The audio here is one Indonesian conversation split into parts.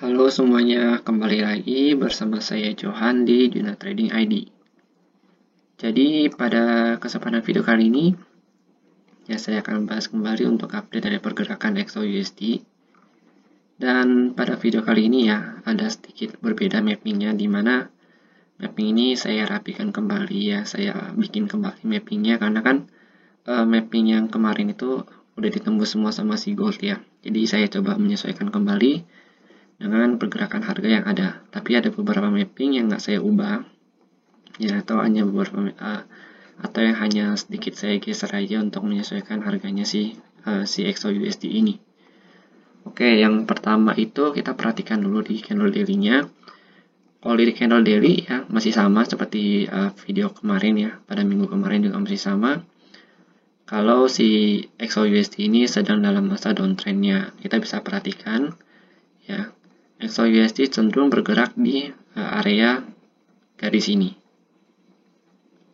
Halo semuanya, kembali lagi bersama saya Johan di Juna Trading ID. Jadi pada kesempatan video kali ini, ya saya akan bahas kembali untuk update dari pergerakan XAUUSD. Dan pada video kali ini ya, ada sedikit berbeda mappingnya, di mana mapping ini saya rapikan kembali ya, saya bikin kembali mappingnya karena kan mapping yang kemarin itu udah ditembus semua sama si gold ya. Jadi saya coba menyesuaikan kembali dengan pergerakan harga yang ada. Tapi ada beberapa mapping yang nggak saya ubah, ya atau hanya beberapa atau yang hanya sedikit saya geser aja untuk menyesuaikan harganya si XAUUSD ini. Oke, yang pertama itu kita perhatikan dulu di candle daily-nya. Kalau di candle daily ya masih sama seperti video kemarin ya, pada minggu kemarin juga masih sama. Kalau si XAUUSD ini sedang dalam masa downtrend-nya, kita bisa perhatikan ya, XAUUSD cenderung bergerak di area garis ini.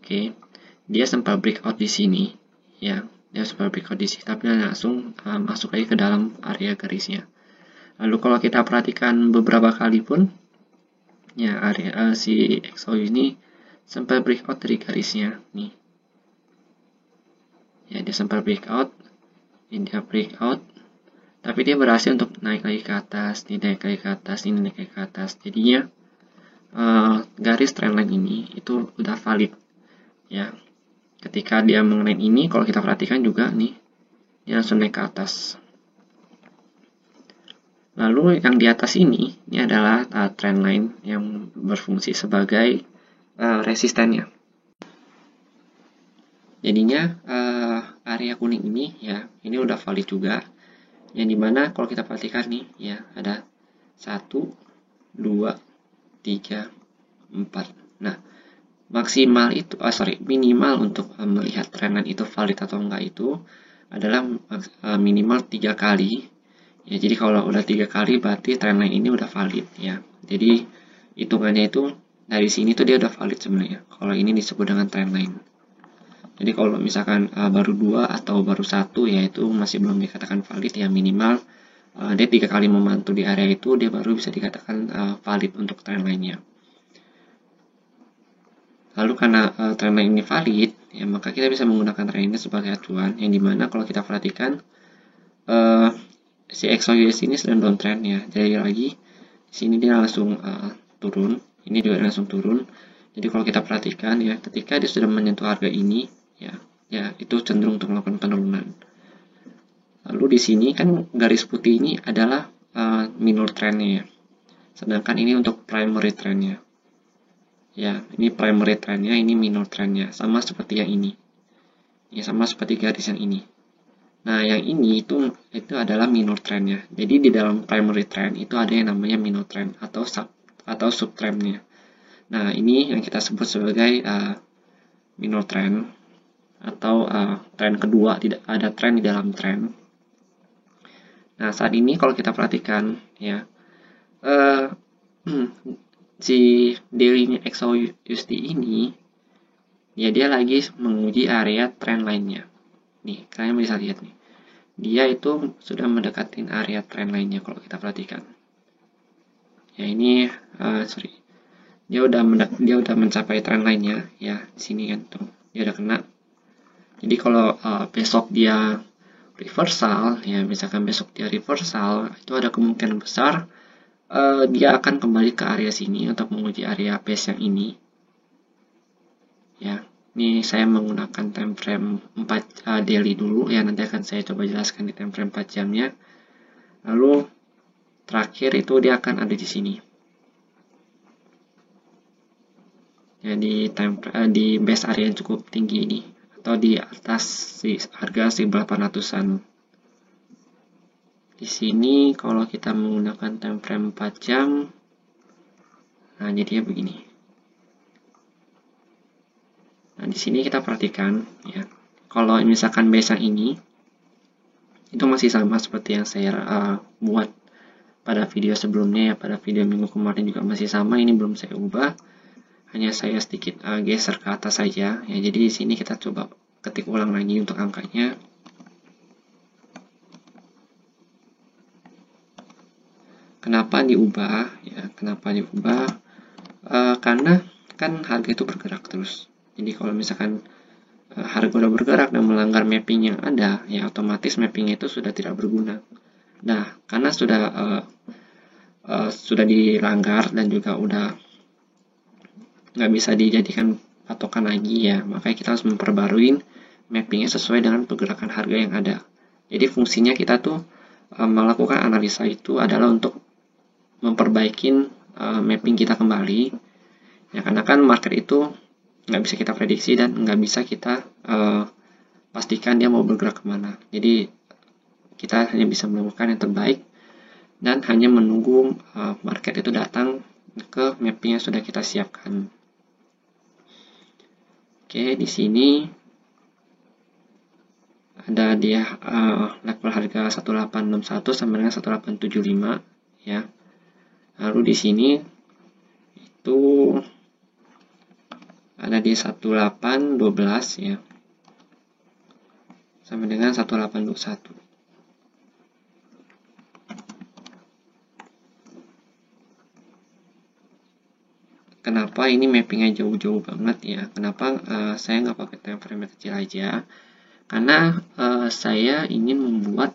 Oke, dia sempat breakout di sini ya, dia sempat breakout di sini tapi langsung masuk lagi ke dalam area garisnya. Lalu kalau kita perhatikan beberapa kali pun ya, area si XO ini sempat breakout dari garisnya nih ya, dia sempat breakout, ini dia breakout, tapi dia berhasil untuk naik lagi ke atas, ini naik lagi ke atas, ini naik lagi ke atas. Jadinya garis trendline ini itu udah valid ya. Ketika dia mengenai ini, kalau kita perhatikan juga nih, dia langsung naik ke atas. Lalu yang di atas ini adalah trend line yang berfungsi sebagai resistennya. Jadinya area kuning ini ya, ini udah valid juga. Yang dimana kalau kita perhatikan nih ya, ada 1, 2, 3, 4. Nah, maksimal itu, minimal untuk melihat trend line itu valid atau enggak itu adalah minimal 3 kali ya. Jadi kalau udah 3 kali berarti trend line ini udah valid ya. Jadi hitungannya itu dari sini tuh dia udah valid sebenarnya. Kalau ini disebut dengan trend line. Jadi kalau misalkan baru 2 atau baru 1 ya, itu masih belum dikatakan valid ya. Minimal dia 3 kali memantul di area itu, dia baru bisa dikatakan valid untuk trend line-nya. Lalu karena trendline ini valid, ya maka kita bisa menggunakan trend ini sebagai acuan, yang dimana kalau kita perhatikan si XAUUSD ini sedang downtrend ya. Jadi lagi di sini dia langsung turun, ini juga langsung turun. Jadi kalau kita perhatikan ya, ketika dia sudah menyentuh harga ini ya itu cenderung untuk melakukan penurunan. Lalu di sini kan garis putih ini adalah minor trendnya ya, sedangkan ini untuk primary trendnya. Ya, ini primary trendnya, ini minor trendnya, sama seperti yang ini. Ya, sama seperti garis yang ini. Nah, yang ini itu adalah minor trendnya. Jadi di dalam primary trend itu ada yang namanya minor trend atau subtrendnya. Nah, ini yang kita sebut sebagai minor trend atau trend kedua, tidak ada trend di dalam trend. Nah, saat ini kalau kita perhatikan ya, si daily XAUUSD ini ya, dia lagi menguji area trend line-nya. Nih, kalian bisa lihat nih. Dia itu sudah mendekatin area trend line-nya kalau kita perhatikan. Ya, ini Dia udah mencapai trend line-nya ya, di sini kan tuh. Dia udah kena. Jadi kalau besok dia reversal ya, misalkan besok dia reversal, itu ada kemungkinan besar dia akan kembali ke area sini untuk menguji area base yang ini ya. Ini saya menggunakan time frame 4 daily dulu ya, nanti akan saya coba jelaskan di time frame 4 jamnya. Lalu terakhir itu dia akan ada di sini ya, di base area yang cukup tinggi ini, atau di atas si harga 1800-an. Di sini kalau kita menggunakan time frame 4 jam, nah jadinya begini. Nah, di sini kita perhatikan ya, kalau misalkan base yang ini itu masih sama seperti yang saya buat pada video sebelumnya ya, pada video minggu kemarin juga masih sama, ini belum saya ubah, hanya saya sedikit geser ke atas saja ya. Jadi di sini kita coba ketik ulang lagi untuk angkanya. Kenapa diubah? Ya, kenapa diubah? Karena kan harga itu bergerak terus. Jadi kalau misalkan harga udah bergerak dan melanggar mapping yang ada, ya otomatis mappingnya itu sudah tidak berguna. Nah, karena sudah dilanggar dan juga udah nggak bisa dijadikan patokan lagi ya, makanya kita harus memperbarui mappingnya sesuai dengan pergerakan harga yang ada. Jadi fungsinya kita tuh melakukan analisa itu adalah untuk memperbaiki mapping kita kembali ya, karena kan market itu nggak bisa kita prediksi dan nggak bisa kita pastikan dia mau bergerak kemana. Jadi kita hanya bisa melakukan yang terbaik dan hanya menunggu market itu datang ke mapping yang sudah kita siapkan. Oke, di sini ada dia level harga 1861 sampai dengan 1875 ya. Lalu di sini itu ada di 1812 ya. Sampai dengan 1821. Kenapa ini mappingnya jauh-jauh banget ya? Kenapa saya nggak pakai time frame kecil aja? Karena saya ingin membuat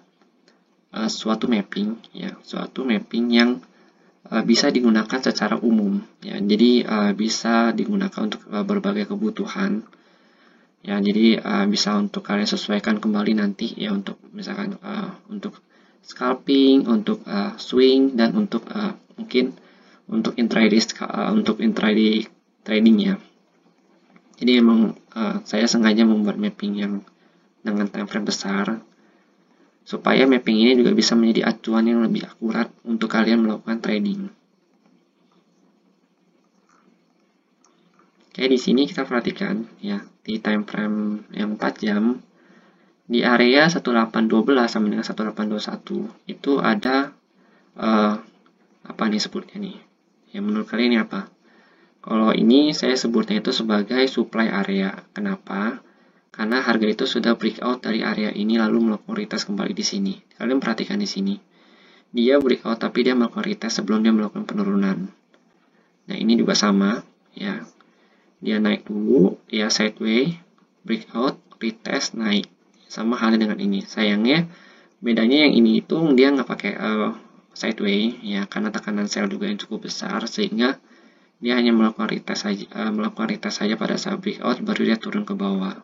suatu mapping ya, suatu mapping yang bisa digunakan secara umum ya. Jadi bisa digunakan untuk berbagai kebutuhan ya. Jadi bisa untuk kalian sesuaikan kembali nanti ya, untuk misalkan untuk scalping, untuk swing, dan untuk mungkin untuk intraday trading ya. Jadi emang saya sengaja membuat mapping yang dengan time frame besar supaya mapping ini juga bisa menjadi acuan yang lebih akurat untuk kalian melakukan trading. Oke, di sini kita perhatikan ya, di time frame yang 4 jam di area 1812 sampai dengan 1821 itu ada apa nih sebutnya nih? Ya, menurut kalian ini apa? Kalau ini saya sebutnya itu sebagai supply area. Kenapa? Karena harga itu sudah breakout dari area ini lalu melakukan retest kembali di sini. Kalian perhatikan di sini. Dia breakout tapi dia melakukan retest sebelum dia melakukan penurunan. Nah, ini juga sama ya. Dia naik dulu, ya sideway, breakout, retest, naik. Sama halnya dengan ini. Sayangnya bedanya yang ini itu dia nggak pakai sideway ya, karena tekanan sell juga yang cukup besar sehingga dia hanya melakukan retest saja pada saat breakout baru dia turun ke bawah.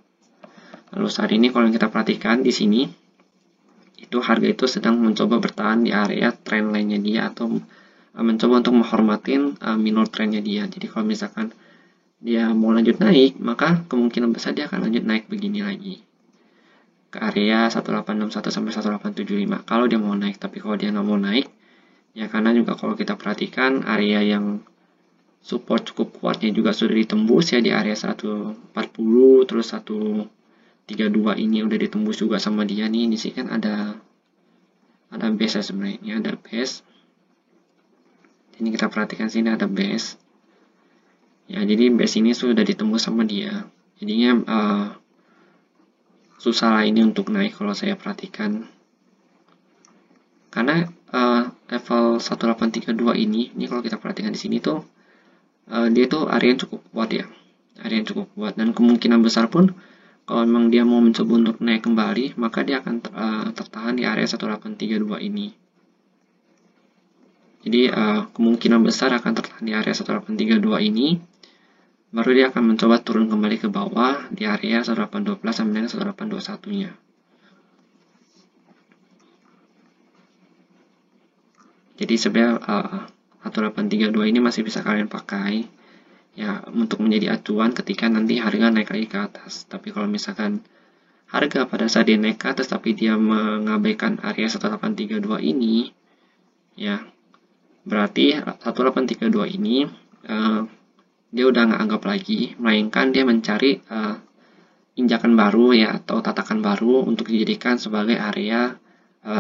Lalu saat ini kalau kita perhatikan di sini itu harga itu sedang mencoba bertahan di area trend line-nya dia atau mencoba untuk menghormatin minor trend-nya dia. Jadi kalau misalkan dia mau lanjut naik, maka kemungkinan besar dia akan lanjut naik begini lagi ke area 1861 sampai 1875 kalau dia mau naik. Tapi kalau dia nggak mau naik ya, karena juga kalau kita perhatikan area yang support cukup kuatnya juga sudah ditembus ya di area 140, terus 132 ini udah ditembus juga sama dia nih. Di sini kan ada base ya sebenarnya. Ini ada base. Ini kita perhatikan sini ada base. Ya, jadi base ini sudah ditembus sama dia. Jadinya susah lah ini untuk naik kalau saya perhatikan. Karena level 1832 ini kalau kita perhatikan di sini tuh dia tuh area yang cukup kuat ya. Area yang cukup kuat dan kemungkinan besar pun kalau memang dia mau mencoba untuk naik kembali, maka dia akan tertahan di area 1832 ini. Jadi kemungkinan besar akan tertahan di area 1832 ini. Baru dia akan mencoba turun kembali ke bawah di area 1812 sampai dengan 1821-nya. Jadi sebenarnya 1832 ini masih bisa kalian pakai ya untuk menjadi acuan ketika nanti harga naik lagi ke atas. Tapi kalau misalkan harga pada saat dia naik ke atas tapi dia mengabaikan area 1832 ini ya, berarti 1832 ini dia udah nggak anggap lagi, melainkan dia mencari injakan baru ya atau tatakan baru untuk dijadikan sebagai area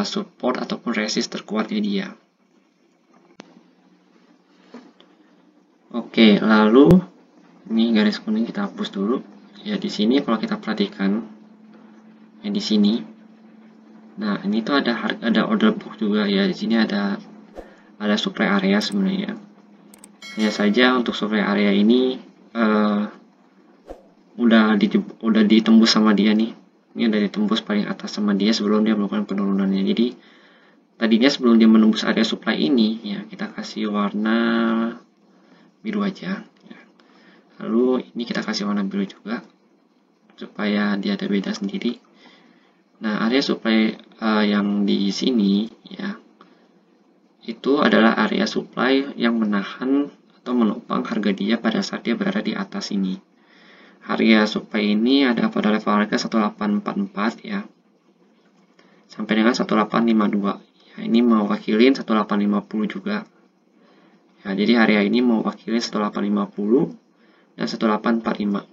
support ataupun resist terkuatnya dia. Oke, lalu ini garis kuning kita hapus dulu. Ya, di sini kalau kita perhatikan ya di sini. Nah, ini tuh ada order book juga ya. Di sini ada ada supply area sebenarnya. Hanya saja untuk supply area ini udah ditembus sama dia nih. Ini udah ditembus paling atas sama dia sebelum dia melakukan penurunannya. Jadi tadinya sebelum dia menembus area supply ini, ya kita kasih warna biru aja. Lalu ini kita kasih warna biru juga supaya dia ada beda sendiri. Nah, area supply yang di sini ya itu adalah area supply yang menahan atau menopang harga dia pada saat dia berada di atas ini. Area supply ini ada pada level harga 1844 ya. Sampai dengan 1852. Ya, ini mewakilin 1850 juga. Ya, jadi area ini mewakili 1850 dan 1845.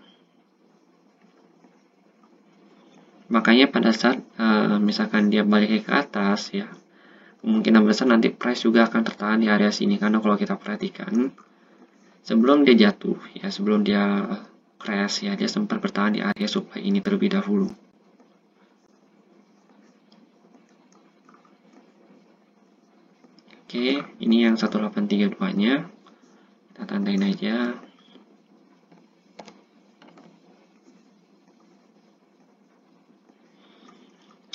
Makanya pada saat misalkan dia balik ke atas ya, kemungkinan besar nanti price juga akan tertahan di area sini, karena kalau kita perhatikan sebelum dia jatuh ya, sebelum dia crash ya, dia sempat bertahan di area supply ini terlebih dahulu. Oke, ini yang 1832-nya. Kita tandain aja.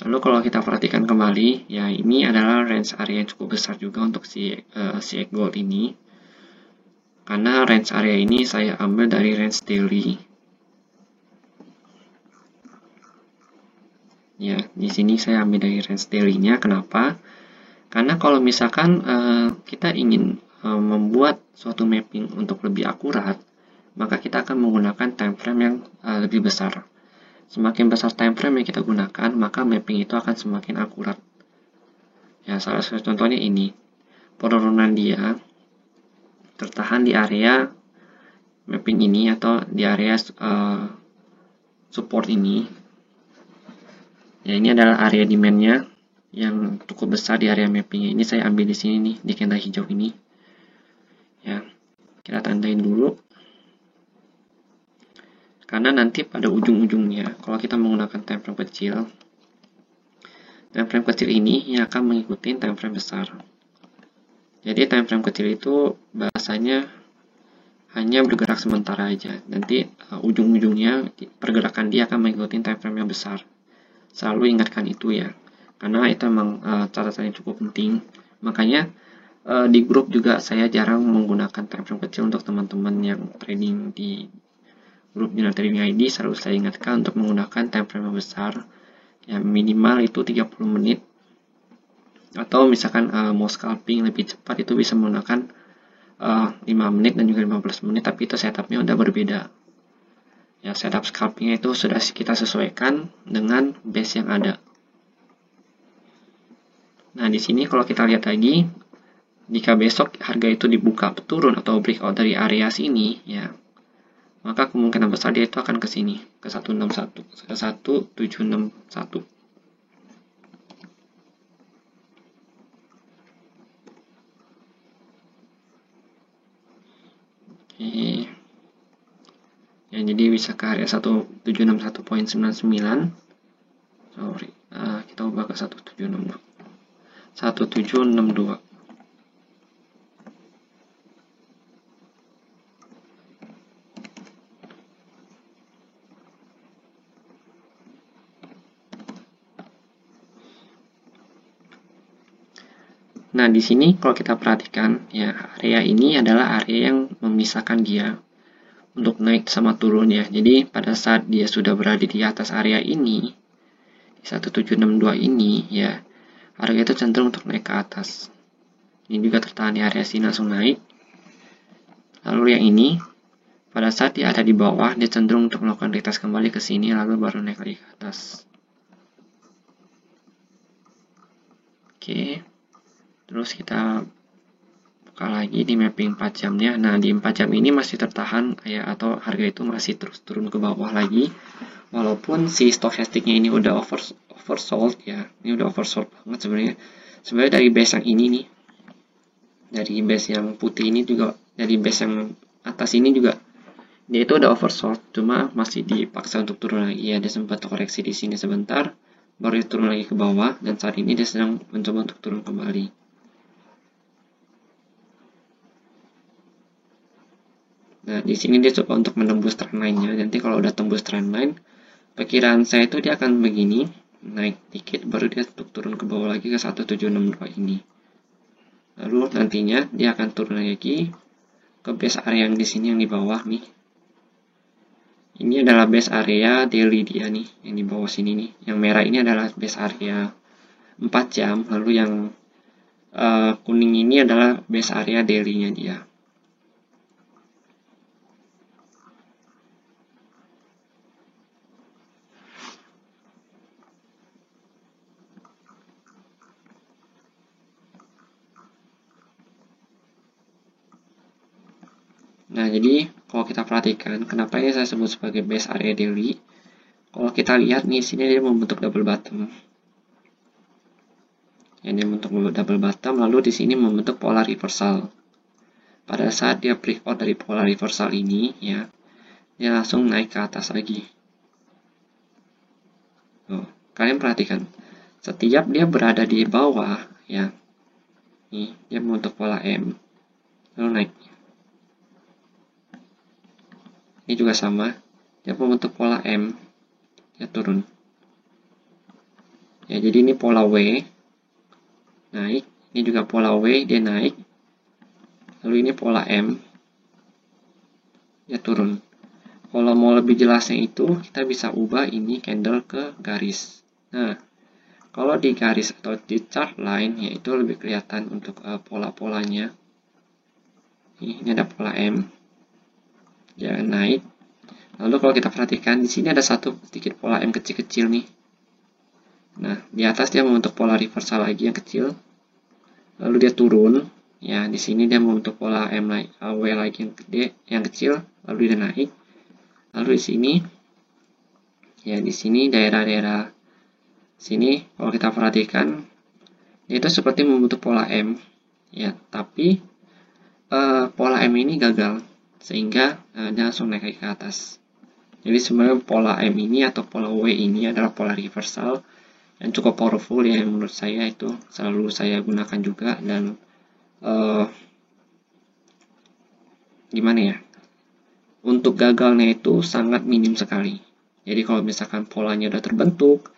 Lalu kalau kita perhatikan kembali, ya ini adalah range area yang cukup besar juga untuk si gold ini. Karena range area ini saya ambil dari range daily. Ya, di sini saya ambil dari range daily-nya. Kenapa? Karena kalau misalkan kita ingin membuat suatu mapping untuk lebih akurat, maka kita akan menggunakan time frame yang lebih besar. Semakin besar time frame yang kita gunakan, maka mapping itu akan semakin akurat. Ya, salah satu contohnya ini. Penurunan dia tertahan di area mapping ini atau di area support ini. Ya, ini adalah area demand-nya yang cukup besar di area mapping. Ini saya ambil di sini nih, di candle hijau ini. Ya, kita tandain dulu. Karena nanti pada ujung-ujungnya, kalau kita menggunakan time frame kecil ini yang akan mengikuti time frame besar. Jadi time frame kecil itu bahasanya hanya bergerak sementara aja. Nanti ujung-ujungnya pergerakan dia akan mengikuti time frame yang besar. Selalu ingatkan itu ya, karena itu memang catatan yang cukup penting. Makanya di grup juga saya jarang menggunakan time frame kecil untuk teman-teman yang trading di grup Juna Trading ID. Selalu saya ingatkan untuk menggunakan time frame yang besar, ya minimal itu 30 menit. Atau misalkan mau scalping lebih cepat itu bisa menggunakan 5 menit dan juga 15 menit, tapi itu setupnya udah berbeda. Ya, setup scalpingnya itu sudah kita sesuaikan dengan base yang ada. Nah, di sini kalau kita lihat lagi, jika besok harga itu dibuka turun atau breakout dari area sini, ya, maka kemungkinan besar dia itu akan ke sini, ke 161, ke 1761. Oke. Ya, jadi bisa ke area 1761.99. Sorry, kita ubah ke 1762. 1762. Nah, di sini kalau kita perhatikan, ya area ini adalah area yang memisahkan dia untuk naik sama turun ya. Jadi pada saat dia sudah berada di atas area ini, di 1762 ini ya, harga itu cenderung untuk naik ke atas. Ini juga tertahan di area sini langsung naik. Lalu yang ini, pada saat dia ada di bawah, dia cenderung untuk melakukan retest kembali ke sini lalu baru naik lagi ke atas. Oke. Terus kita buka lagi di mapping 4 jamnya. Nah, di 4 jam ini masih tertahan ya, atau harga itu masih terus turun ke bawah lagi. Walaupun si stochasticnya ini udah oversold ya. Ini udah oversold banget sebenarnya. Sebenarnya dari base yang ini nih. Dari base yang putih ini juga, dari base yang atas ini juga dia itu udah oversold, cuma masih dipaksa untuk turun lagi ya. Dia sempat koreksi di sini sebentar, baru dia turun lagi ke bawah, dan saat ini dia sedang mencoba untuk turun kembali. Nah, di sini dia coba untuk menembus trendline-nya. Nanti kalau udah tembus trendline, perkiraan saya itu dia akan begini, naik dikit, baru dia turun ke bawah lagi ke 1762 ini. Lalu nantinya dia akan turun lagi ke base area yang di sini yang di bawah nih. Ini adalah base area daily dia nih, yang di bawah sini nih. Yang merah ini adalah base area 4 jam, lalu yang kuning ini adalah base area daily-nya dia. Nah, jadi kalau kita perhatikan, kenapa ini saya sebut sebagai base area daily? Kalau kita lihat nih, sini dia membentuk double bottom. Yang dia membentuk double bottom, lalu di sini membentuk polar reversal. Pada saat dia breakout dari polar reversal ini, ya, dia langsung naik ke atas lagi. Tuh, kalian perhatikan, setiap dia berada di bawah, ya, nih, dia membentuk pola M, lalu naik. Ini juga sama, dia membentuk pola M, dia turun. Ya, jadi ini pola W, naik, ini juga pola W, dia naik, lalu ini pola M, dia turun. Kalau mau lebih jelasnya itu, kita bisa ubah ini candle ke garis. Nah, kalau di garis atau di chart line, yaitu lebih kelihatan untuk pola-polanya. Ini ada pola M, dia naik. Lalu kalau kita perhatikan, di sini ada satu sedikit pola M kecil-kecil nih. Nah, di atas dia membentuk pola reversal lagi yang kecil. Lalu dia turun. Ya, di sini dia membentuk pola W lagi yang gede, yang kecil. Lalu dia naik. Lalu di sini, ya di sini daerah-daerah sini, kalau kita perhatikan, itu seperti membentuk pola M. Ya, tapi pola M ini gagal, sehingga dia langsung naik ke atas. Jadi sebenarnya pola M ini atau pola W ini adalah pola reversal yang cukup powerful ya, menurut saya itu selalu saya gunakan juga, dan gimana ya, untuk gagalnya itu sangat minim sekali. Jadi kalau misalkan polanya udah terbentuk,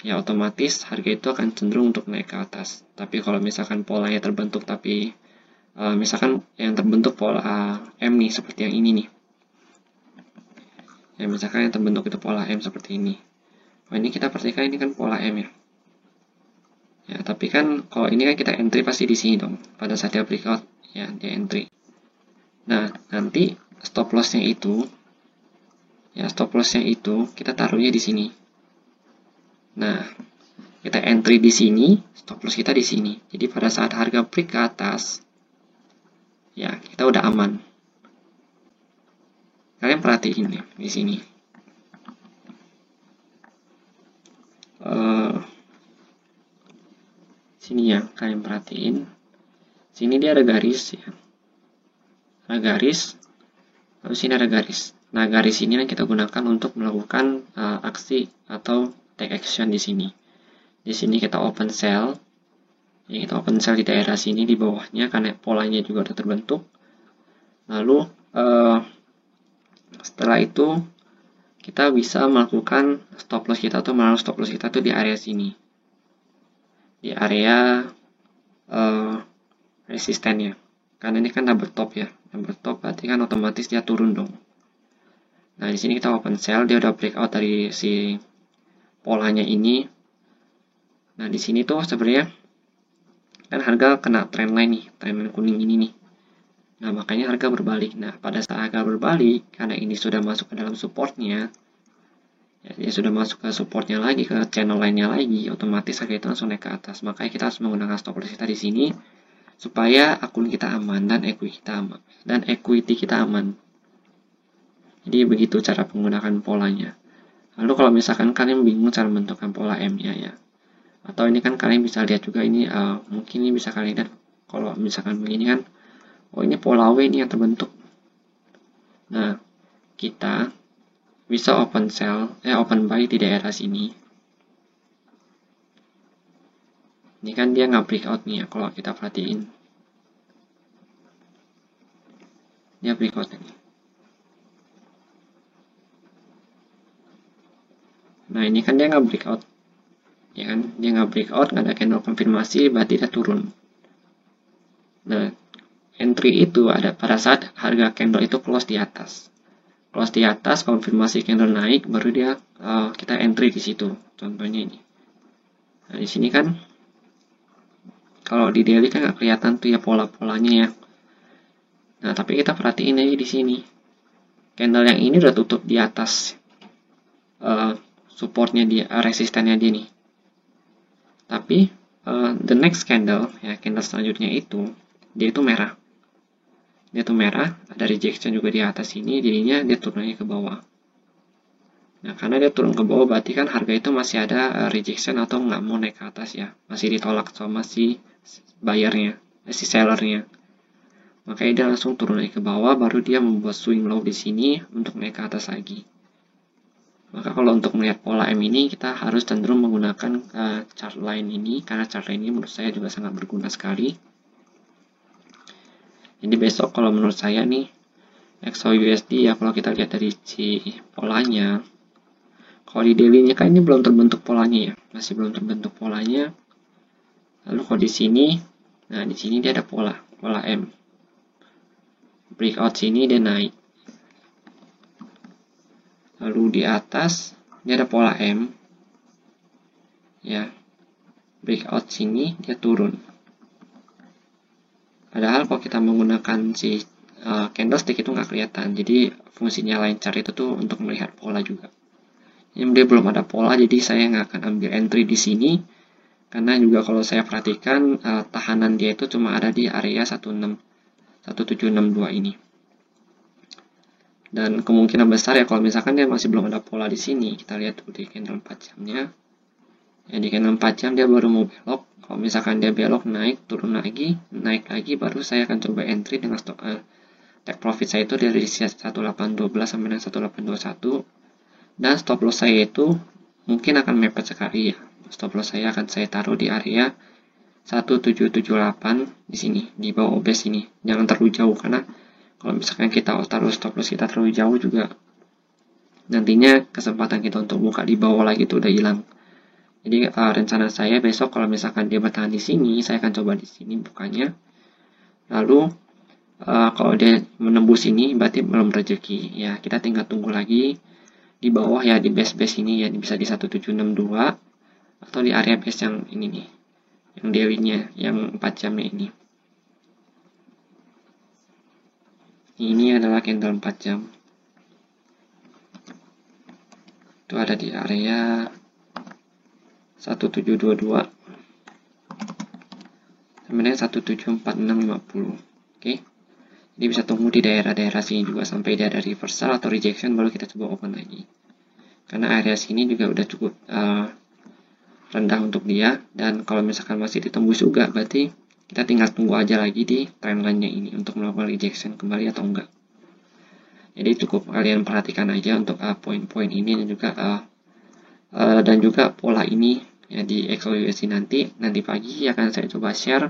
ya otomatis harga itu akan cenderung untuk naik ke atas. Tapi kalau misalkan polanya terbentuk tapi misalkan yang terbentuk pola M nih seperti yang ini nih, ya misalkan yang terbentuk itu pola M seperti ini. Oh, ini kita perhatikan ini kan pola M ya. Ya, tapi kan kalau ini kan kita entry pasti di sini dong. Pada saat dia breakout, ya dia entry. Nah, nanti stop loss-nya itu, ya stop loss-nya itu kita taruhnya di sini. Nah, kita entry di sini, stop loss kita di sini. Jadi pada saat harga break ke atas, ya kita udah aman. Kalian perhatiin ya di sini. Sini ya, kalian perhatiin. Sini dia ada garis ya. Ada garis, lalu sini ada garis. Nah, garis ini yang kita gunakan untuk melakukan aksi atau take action di sini. Di sini kita open sell. Ya, kita open sell di daerah sini di bawahnya karena polanya juga udah terbentuk. Lalu setelah itu kita bisa melakukan stop loss kita atau menaruh stop loss kita tuh di area sini. Di area resistennya. Karena ini kan double top ya. Double top berarti kan otomatis dia turun dong. Nah, di sini kita open sell, dia udah breakout dari si polanya ini. Nah, di sini tuh sebenarnya kan harga kena trendline nih, trendline kuning ini nih. Nah, makanya harga berbalik. Nah, pada saat harga berbalik, karena ini sudah masuk ke dalam supportnya, ya, dia sudah masuk ke supportnya lagi, ke channel lainnya lagi, otomatis harga itu langsung naik ke atas. Makanya kita harus menggunakan stop loss kita di sini supaya akun kita aman dan equity kita aman. Jadi begitu cara menggunakan polanya. Lalu kalau misalkan kalian bingung cara menentukan pola M-nya ya, atau ini kan kalian bisa lihat juga ini mungkin ini bisa kalian lihat kalau misalkan begini kan, oh ini pola W ini yang terbentuk. Nah, kita bisa open buy di daerah sini. Ini kan dia nggak breakout nih ya, kalau kita perhatiin. Dia breakout ini. Nah ini kan dia nggak breakout, ya kan? Dia nggak breakout, nggak ada candle konfirmasi, berarti dia turun. Nah entry itu ada pada saat harga candle itu close di atas. Close di atas, konfirmasi candle naik, baru dia kita entry di situ. Contohnya ini. Nah di sini kan kalau di daily kan nggak kelihatan tuh ya pola-polanya ya. Nah tapi kita perhatiin aja di sini. Candle yang ini udah tutup di atas supportnya dia, resistannya dia nih. Tapi the next candle, ya candle selanjutnya itu, dia itu merah. Dia tuh merah, ada rejection juga di atas sini, jadinya dia turunnya ke bawah. Nah, karena dia turun ke bawah, berarti kan harga itu masih ada rejection atau nggak mau naik ke atas ya. Masih ditolak sama si buyernya, si sellernya. Makanya dia langsung turun naik ke bawah, baru dia membuat swing low di sini untuk naik ke atas lagi. Maka kalau untuk melihat pola M ini, kita harus cenderung menggunakan chart line ini, karena chart line ini menurut saya juga sangat berguna sekali. Jadi besok kalau menurut saya nih, XAUUSD ya kalau kita lihat dari si polanya, kalau di daily-nya kan ini belum terbentuk polanya ya, masih belum terbentuk polanya. Lalu kalau di sini, nah di sini dia ada pola M. Breakout sini dia naik. Lalu di atas dia ada pola M. Ya. Breakout sini dia turun. Padahal kalau kita menggunakan si candlestick itu nggak kelihatan. Jadi fungsinya line chart itu tuh untuk melihat pola juga. Ini dia belum ada pola, jadi saya nggak akan ambil entry di sini. Karena juga kalau saya perhatikan tahanan dia itu cuma ada di area 1762 ini. Dan kemungkinan besar ya kalau misalkan dia masih belum ada pola di sini, kita lihat di candle 4 jamnya. Ya di candle 4 jam dia baru mau belok. Kalau misalkan dia belok naik, turun lagi, naik lagi, baru saya akan coba entry dengan stop take profit saya itu dari 1812 sampai dengan 1821. Dan stop loss saya itu mungkin akan mepet sekali ya. Stop loss saya akan saya taruh di area 1778 di sini, di bawah obes ini. Jangan terlalu jauh karena kalau misalkan kita taruh stop loss kita terlalu jauh juga nantinya kesempatan kita untuk buka di bawah lagi itu udah hilang. Jadi rencana saya besok kalau misalkan dia bertahan di sini, saya akan coba di sini bukanya. Lalu kalau dia menembus ini berarti belum rezeki. Ya, kita tinggal tunggu lagi di bawah ya di base ini ya bisa di 1762 atau di area base yang ini nih. Yang daily-nya yang 4 jamnya ini. Ini adalah candle 4 jam. Itu ada di area 1722 sampai dengan 174650. Oke. Jadi bisa tunggu di daerah-daerah sini juga sampai dia ada reversal atau rejection baru kita coba open lagi. Karena area sini juga udah cukup rendah untuk dia dan kalau misalkan masih ditembus juga berarti kita tinggal tunggu aja lagi di trendline-nya ini untuk melakukan rejection kembali atau enggak. Jadi cukup kalian perhatikan aja untuk poin-poin ini dan juga pola ini ya di XAUUSD nanti pagi akan saya coba share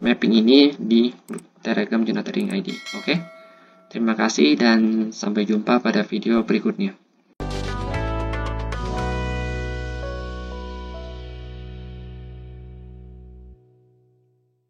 mapping ini di Telegram Juna Trading ID. Oke. Terima kasih dan sampai jumpa pada video berikutnya.